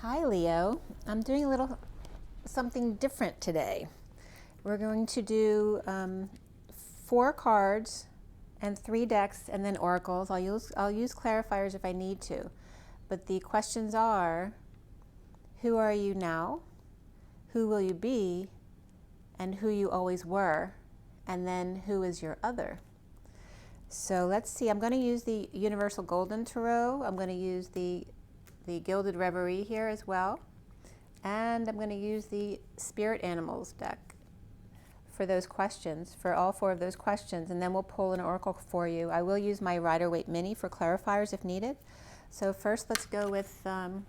Hi Leo, I'm doing a little something different today. We're going to do 4 cards and 3 decks and then oracles. I'll use clarifiers if I need to. But the questions are, who are you now? Who will you be? And who you always were? And then who is your other? So let's see, I'm going to use the Universal Golden Tarot. I'm going to use the Gilded Reverie here as well. And I'm going to use the Spirit Animals deck for those questions, for all 4 of those questions, and then we'll pull an oracle for you. I will use my Rider-Waite Mini for clarifiers if needed. So first let's go with the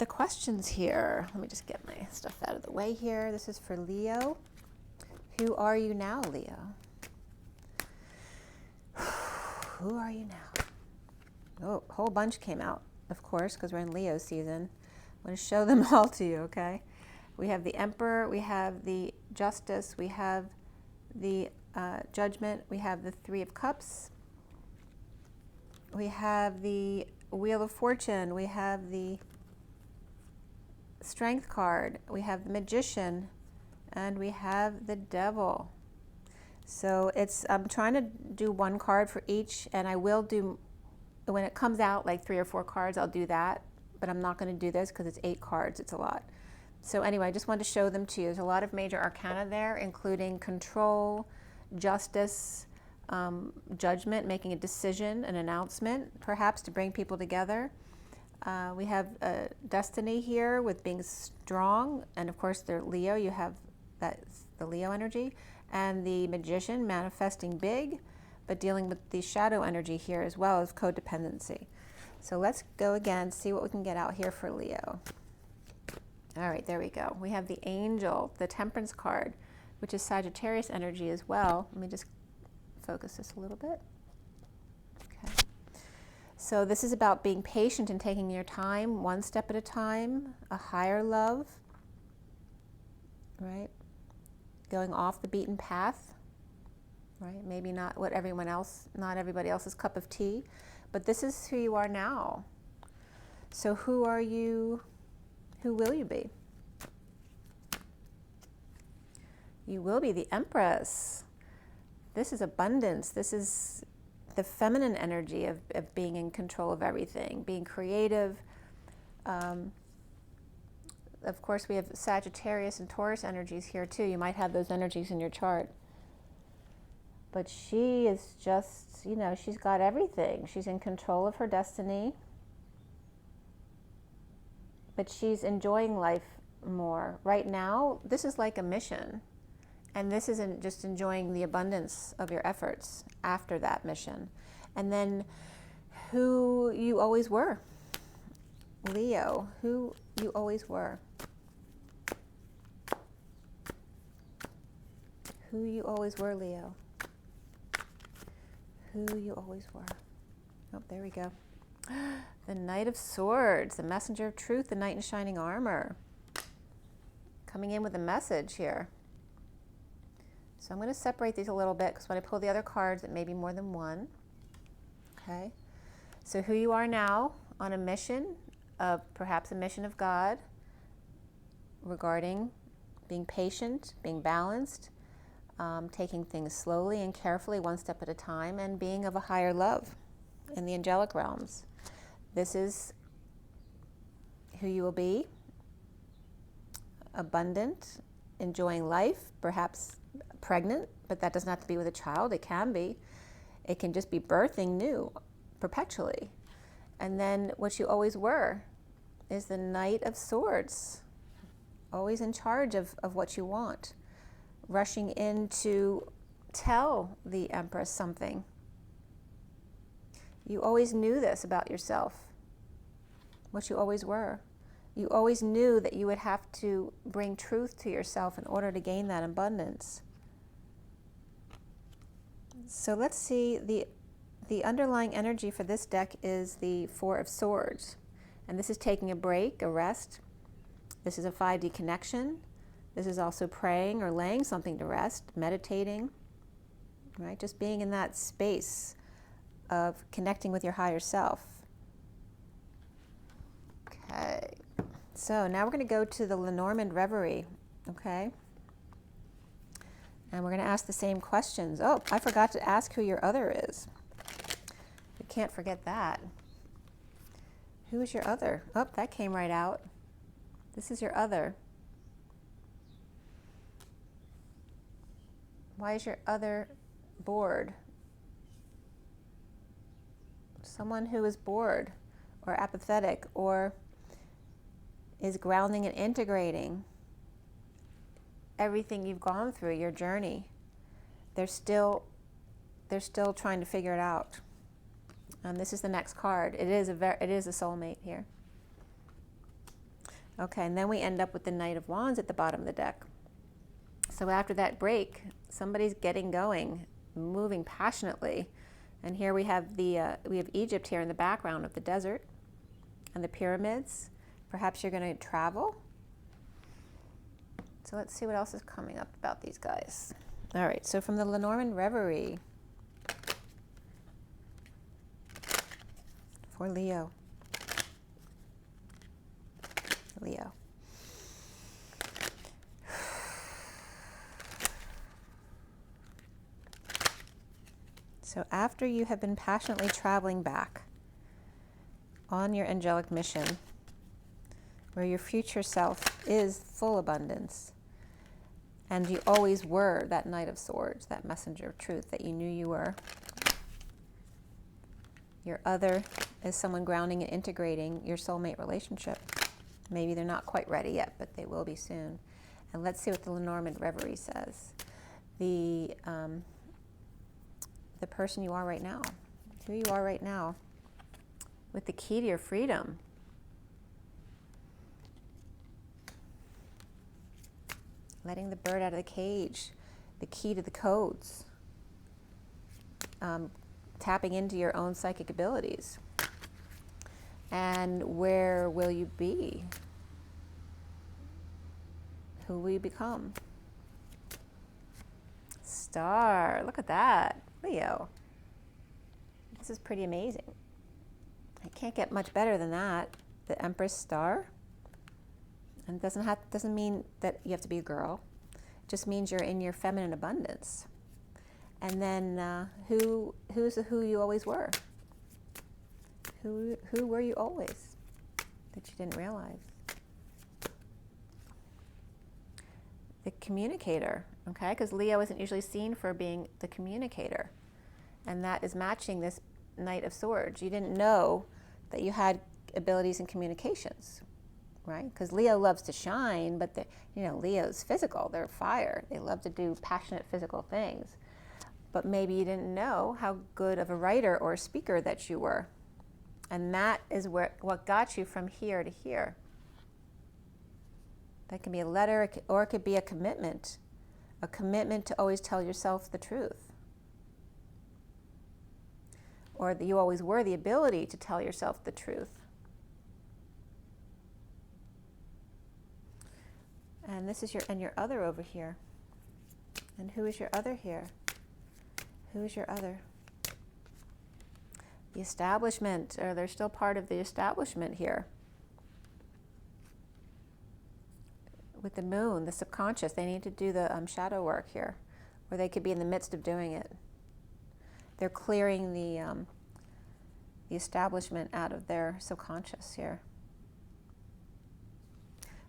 questions here. Let me just get my stuff out of the way here. This is for Leo. Who are you now, Leo? Who are you now? Oh, a whole bunch came out, of course, because we're in Leo season. I'm going to show them all to you, okay? We have the Emperor, we have the Justice, we have the Judgment, we have the 3 of Cups, we have the Wheel of Fortune, we have the Strength card, we have the Magician, and we have the Devil. So I'm trying to do 1 card for each, and I will do, when it comes out like 3 or 4 cards, I'll do that, but I'm not going to do this because it's 8 cards. It's a lot. So anyway, I just wanted to show them to you. There's a lot of major arcana there, including control, justice, judgment, making a decision, an announcement, perhaps to bring people together. We have destiny here with being strong, and of course, they're Leo. You have that's the Leo energy, and the Magician, manifesting big, but dealing with the shadow energy here as well as codependency. So let's go again, see what we can get out here for Leo. All right, there we go. We have the Angel, the Temperance card, which is Sagittarius energy as well. Let me just focus this a little bit. Okay. So this is about being patient and taking your time, 1 step at a time, a higher love, right? Going off the beaten path. Right? Maybe not what not everybody else's cup of tea, but this is who you are now. So who are you? Who will you be? You will be the Empress. This is abundance. This is the feminine energy of being in control of everything, being creative. Of course, we have Sagittarius and Taurus energies here too. You might have those energies in your chart. But she is just, she's got everything. She's in control of her destiny. But she's enjoying life more. Right now, this is like a mission. And this isn't just enjoying the abundance of your efforts after that mission. And then who you always were. Leo, who you always were. Who you always were, Leo. Who you always were. Oh, there we go. The Knight of Swords, the Messenger of Truth, the Knight in Shining Armor. Coming in with a message here. So I'm going to separate these a little bit because when I pull the other cards, it may be more than 1. Okay. So who you are now on a mission, perhaps a mission of God, regarding being patient, being balanced, taking things slowly and carefully, 1 step at a time, and being of a higher love in the angelic realms. This is who you will be. Abundant, enjoying life, perhaps pregnant, but that doesn't have to be with a child. It can be. It can just be birthing new, perpetually. And then what you always were is the Knight of Swords, always in charge of what you want. Rushing in to tell the Empress something. You always knew this about yourself, what you always were. You always knew that you would have to bring truth to yourself in order to gain that abundance. So let's see, the underlying energy for this deck is the 4 of Swords. And this is taking a break, a rest. This is a 5D connection. This is also praying or laying something to rest, meditating, right? Just being in that space of connecting with your higher self. So now we're going to go to the Lenormand Reverie, okay? And we're going to ask the same questions. Oh, I forgot to ask who your other is. You can't forget that. Who is your other? Oh, that came right out. This is your other. Why is your other bored? Someone who is bored or apathetic or is grounding and integrating everything you've gone through, your journey. They're still trying to figure it out. This is the next card. It is a soulmate here. Okay, and then we end up with the Knight of Wands at the bottom of the deck. So after that break, somebody's getting going, moving passionately. And here we have Egypt here in the background of the desert and the pyramids. Perhaps you're going to travel. So let's see what else is coming up about these guys. All right, so from the Lenormand Reverie for Leo. Leo. So after you have been passionately traveling back on your angelic mission, where your future self is full abundance, and you always were that Knight of Swords, that messenger of truth that you knew you were. Your other is someone grounding and integrating your soulmate relationship. Maybe they're not quite ready yet, but they will be soon. And let's see what the Lenormand Reverie says. The person you are right now, who you are right now, with the key to your freedom. Letting the bird out of the cage, the key to the codes, tapping into your own psychic abilities. And where will you be? Who will you become? Star, look at that, Leo. This is pretty amazing. It can't get much better than that. The Empress star. And doesn't mean that you have to be a girl. It just means you're in your feminine abundance. And then who's who you always were? Who were you always that you didn't realize? The communicator, okay? Because Leo isn't usually seen for being the communicator. And that is matching this Knight of Swords. You didn't know that you had abilities in communications, right? Because Leo loves to shine, but Leo's physical. They're fire. They love to do passionate physical things. But maybe you didn't know how good of a writer or a speaker that you were. And that is what got you from here to here. That can be a letter, or it could be a commitment to always tell yourself the truth. Or that you always were the ability to tell yourself the truth. And this is your other over here. And who is your other here? Who is your other? The establishment, or they're still part of the establishment here. With the moon, the subconscious, they need to do the shadow work here, or they could be in the midst of doing it. They're clearing the establishment out of their subconscious here.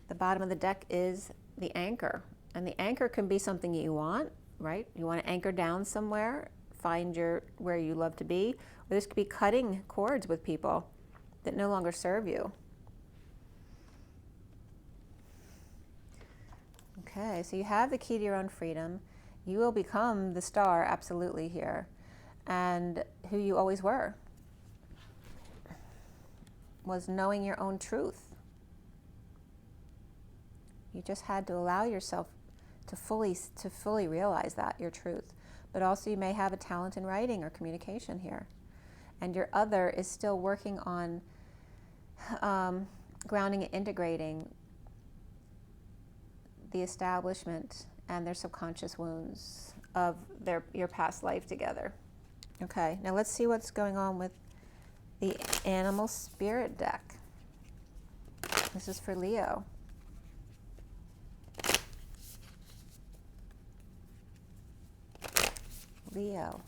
The bottom of the deck is the anchor, and the anchor can be something you want, right? You want to anchor down somewhere, find where you love to be, or this could be cutting cords with people that no longer serve you. Okay, so you have the key to your own freedom. You will become the star, absolutely, here. And who you always were was knowing your own truth. You just had to allow yourself to fully realize that, your truth. But also you may have a talent in writing or communication here. And your other is still working on grounding and integrating the establishment and their subconscious wounds of your past life together. Okay, now let's see what's going on with the animal spirit deck. This is for Leo. Leo.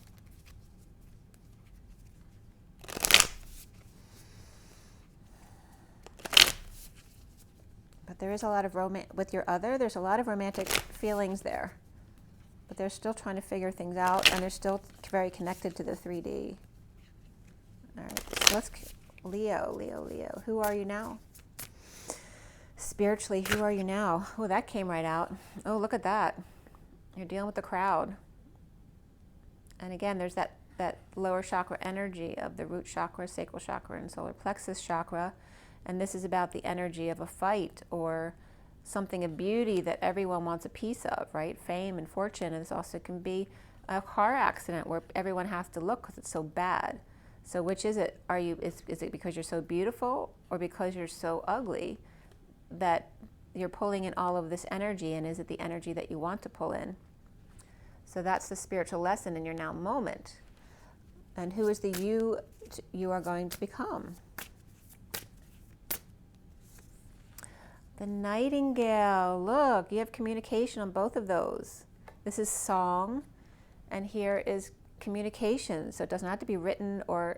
But there is a lot of with your other, there's a lot of romantic feelings there. But they're still trying to figure things out, and they're still very connected to the 3D. All right, so let's, Leo. Who are you now? Spiritually, who are you now? Oh, that came right out. Oh, look at that. You're dealing with the crowd. And again, there's that lower chakra energy of the root chakra, sacral chakra, and solar plexus chakra. And this is about the energy of a fight or something of beauty that everyone wants a piece of, right? Fame and fortune. And this also can be a car accident where everyone has to look because it's so bad. So which is it? Is it because you're so beautiful or because you're so ugly that you're pulling in all of this energy? And is it the energy that you want to pull in? So that's the spiritual lesson in your now moment. And who is the you are going to become? The nightingale. Look, you have communication on both of those. This is song, and here is communication. So it doesn't have to be written or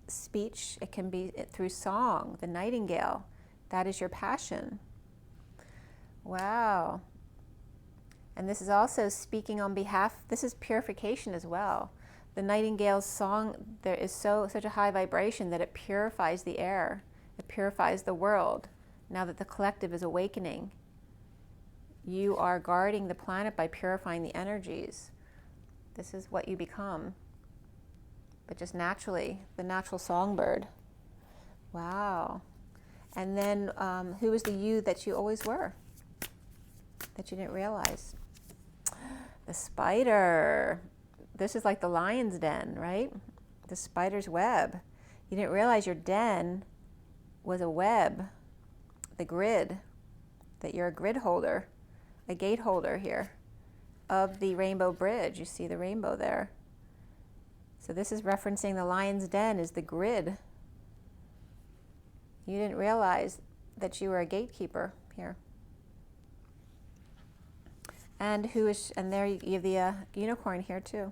speech. It can be through song. The nightingale. That is your passion. Wow. And this is also speaking on behalf, this is purification as well. The nightingale's song, there is such a high vibration that it purifies the air. It purifies the world. Now that the collective is awakening, you are guarding the planet by purifying the energies. This is what you become. But just naturally, the natural songbird. Wow. And then who is the you that you always were, that you didn't realize? The spider. This is like the lion's den, right? The spider's web. You didn't realize your den was a web, the grid, that you're a grid holder, a gate holder here of the rainbow bridge. You see the rainbow there. So this is referencing the lion's den is the grid. You didn't realize that you were a gatekeeper here. And there you have the unicorn here too.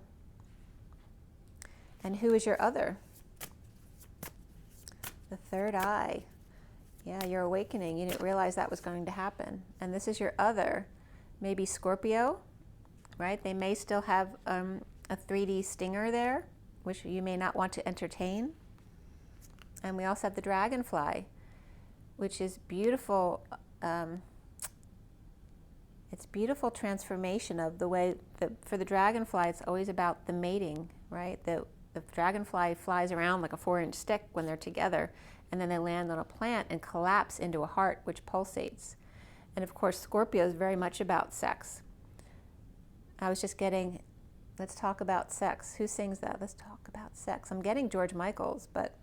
And who is your other? The third eye. Yeah, you're awakening. You didn't realize that was going to happen. And this is your other. Maybe Scorpio, right? They may still have a 3D stinger there, which you may not want to entertain. And we also have the dragonfly, which is beautiful. It's beautiful transformation of the way that for the dragonfly, it's always about the mating, right? The dragonfly flies around like a 4-inch stick when they're together, and then they land on a plant and collapse into a heart which pulsates. And of course, Scorpio is very much about sex. I was just getting, let's talk about sex. Who sings that? Let's talk about sex. I'm getting George Michael's, but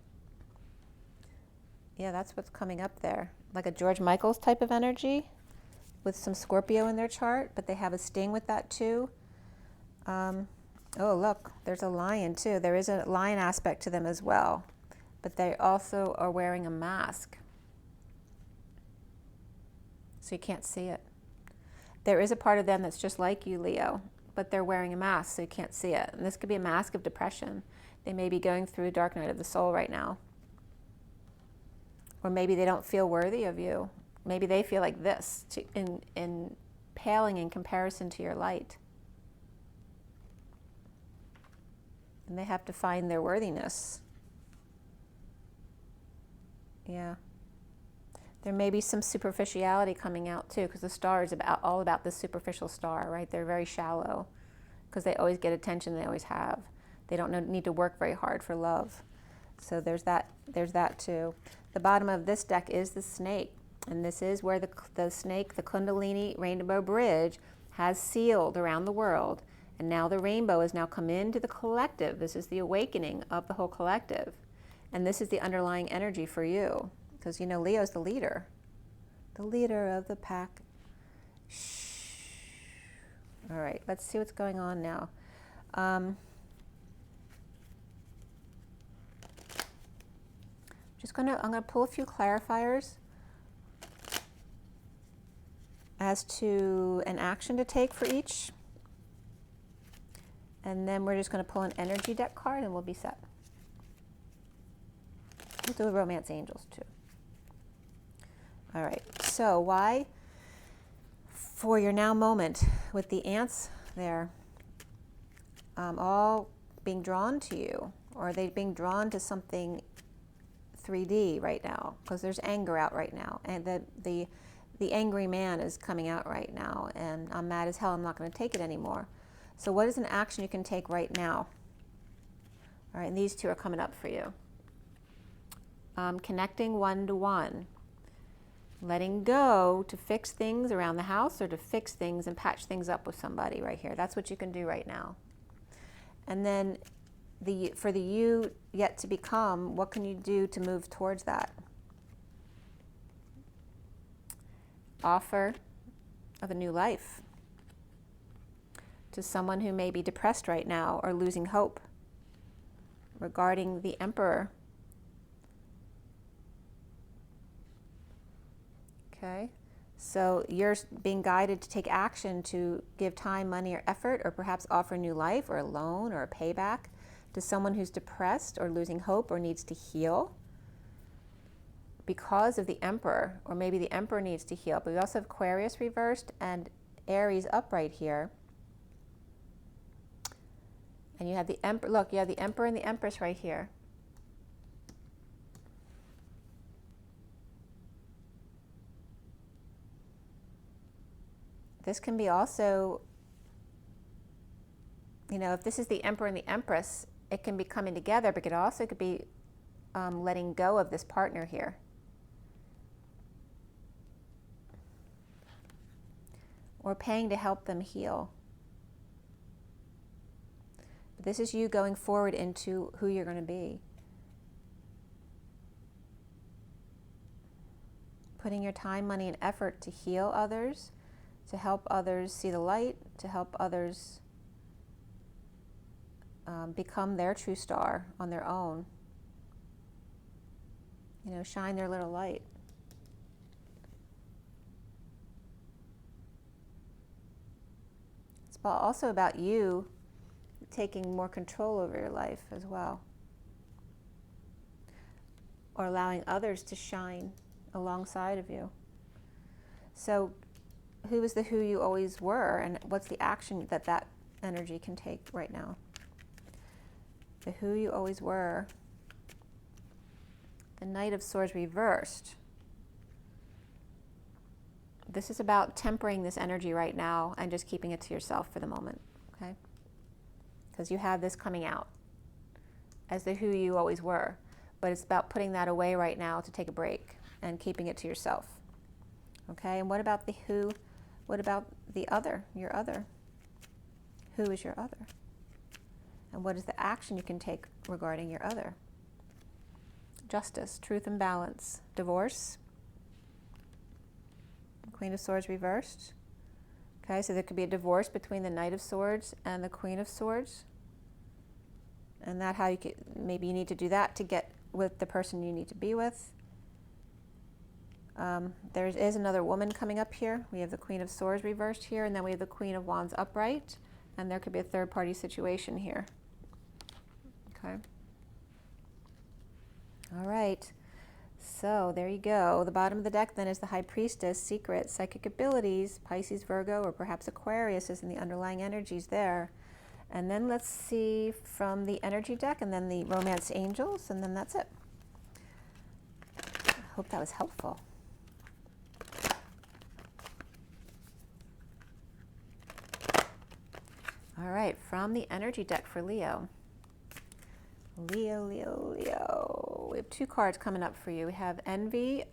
yeah, that's what's coming up there. Like a George Michael's type of energy with some Scorpio in their chart, but they have a sting with that too. Oh, look, there's a lion too. There is a lion aspect to them as well, but they also are wearing a mask. So you can't see it. There is a part of them that's just like you, Leo, but they're wearing a mask, so you can't see it. And this could be a mask of depression. They may be going through a dark night of the soul right now. Or maybe they don't feel worthy of you. Maybe they feel like this, in paling in comparison to your light. And they have to find their worthiness. Yeah. There may be some superficiality coming out too, because the star is all about the superficial star, right? They're very shallow because they always get attention, they always have. They don't need to work very hard for love. So there's that too. The bottom of this deck is the snake. And this is where the snake, the Kundalini Rainbow Bridge, has sealed around the world. And now the rainbow has now come into the collective. This is the awakening of the whole collective. And this is the underlying energy for you. Because, you know, Leo's the leader of the pack. Shh. All right, let's see what's going on now. I'm gonna pull a few clarifiers as to an action to take for each. And then we're just going to pull an energy deck card and we'll be set. We'll do the romance angels too. All right, so why? For your now moment with the ants there, all being drawn to you, or they being drawn to something 3D right now, because there's anger out right now, and the angry man is coming out right now, and I'm mad as hell, I'm not going to take it anymore. So what is an action you can take right now? All right, and these two are coming up for you. Connecting one-to-one. Letting go to fix things around the house, or to fix things and patch things up with somebody right here. That's what you can do right now. And then for the you yet to become, what can you do to move towards that? Offer of a new life to someone who may be depressed right now or losing hope. Regarding the Emperor. Okay, so you're being guided to take action to give time, money, or effort, or perhaps offer new life or a loan or a payback to someone who's depressed or losing hope or needs to heal because of the Emperor, or maybe the Emperor needs to heal. But we also have Aquarius reversed and Aries upright here. And you have the Emperor, look, you have the Emperor and the Empress right here. This can be also, if this is the Emperor and the Empress, it can be coming together, but it also could be letting go of this partner here. Or paying to help them heal. But this is you going forward into who you're going to be. Putting your time, money, and effort to heal others, to help others see the light, to help others become their true star on their own. Shine their little light. It's also about you taking more control over your life as well. Or allowing others to shine alongside of you. So who is the who you always were, and what's the action that energy can take right now? The who you always were. The Knight of Swords reversed. This is about tempering this energy right now and just keeping it to yourself for the moment, okay? Because you have this coming out as the who you always were, but it's about putting that away right now to take a break and keeping it to yourself, okay? And what about the who? What about the other, your other? Who is your other? And what is the action you can take regarding your other? Justice, truth and balance, divorce, Queen of Swords reversed. Okay, so there could be a divorce between the Knight of Swords and the Queen of Swords. And that how you could, maybe you need to do that to get with the person you need to be with. There is another woman coming up here. We have the Queen of Swords reversed here, and then we have the Queen of Wands upright, and there could be a third-party situation here. Okay. All right. So there you go. The bottom of the deck then is the High Priestess, secret, psychic abilities, Pisces, Virgo, or perhaps Aquarius is in the underlying energies there. And then let's see from the energy deck, and then the romance angels, and then that's it. I hope that was helpful. All right, from the energy deck for Leo. Leo, Leo, Leo. We have two cards coming up for you. We have envy,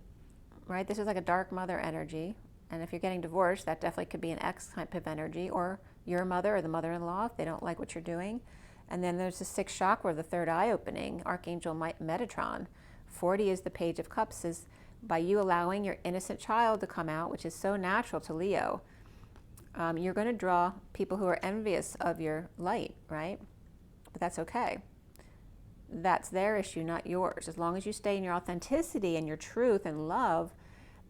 right? This is like a dark mother energy. And if you're getting divorced, that definitely could be an ex type of energy, or your mother or the mother-in-law if they don't like what you're doing. And then there's the sixth chakra, the third eye opening, Archangel Metatron. 40 is the Page of Cups, is by you allowing your innocent child to come out, which is so natural to Leo. You're going to draw people who are envious of your light, right? But that's okay. That's their issue, not yours. As long as you stay in your authenticity and your truth and love,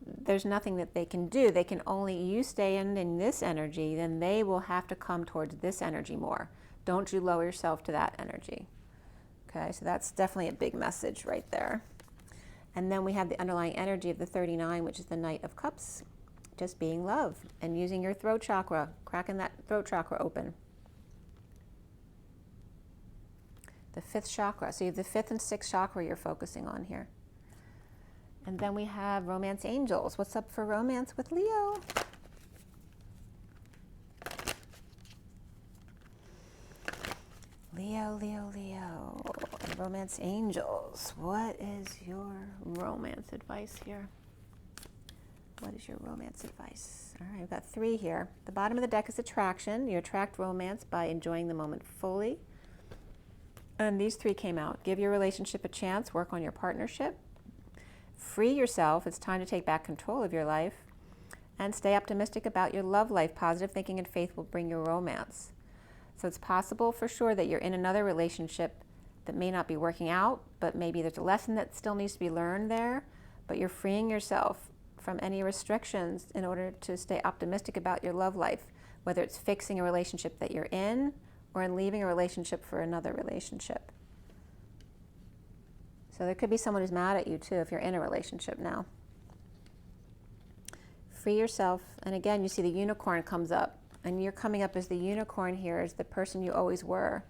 there's nothing that they can do. They can only, you stay in this energy, then they will have to come towards this energy more. Don't you lower yourself to that energy. Okay, so that's definitely a big message right there. And then we have the underlying energy of the 39, which is the Knight of Cups, just being love and using your throat chakra, cracking that throat chakra open. The 5th chakra. So you have the 5th and 6th chakra you're focusing on here. And then we have romance angels. What's up for romance with Leo? Leo, Leo, Leo. Romance angels. What is your romance advice here? What is your romance advice? All right, we've got 3 here. The bottom of the deck is attraction. You attract romance by enjoying the moment fully. And these 3 came out. Give your relationship a chance. Work on your partnership. Free yourself. It's time to take back control of your life. And stay optimistic about your love life. Positive thinking and faith will bring you romance. So it's possible for sure that you're in another relationship that may not be working out, but maybe there's a lesson that still needs to be learned there. But you're freeing yourself from any restrictions in order to stay optimistic about your love life, whether it's fixing a relationship that you're in or in leaving a relationship for another relationship. So there could be someone who's mad at you too if you're in a relationship now. Free yourself. And again, you see the unicorn comes up, and you're coming up as the unicorn here, as the person you always were.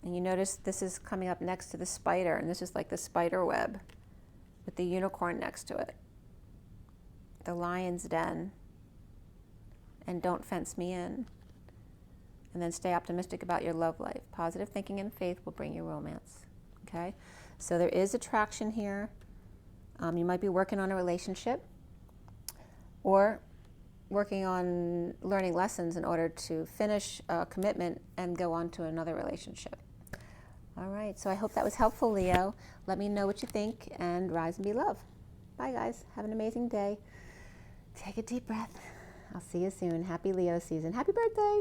And you notice this is coming up next to the spider, and this is like the spider web with the unicorn next to it. The lion's den. And don't fence me in. And then stay optimistic about your love life. Positive thinking and faith will bring you romance. Okay? So there is attraction here. You might be working on a relationship or working on learning lessons in order to finish a commitment and go on to another relationship. All right, so I hope that was helpful, Leo. Let me know what you think, and rise and be love. Bye, guys. Have an amazing day. Take a deep breath. I'll see you soon. Happy Leo season. Happy birthday.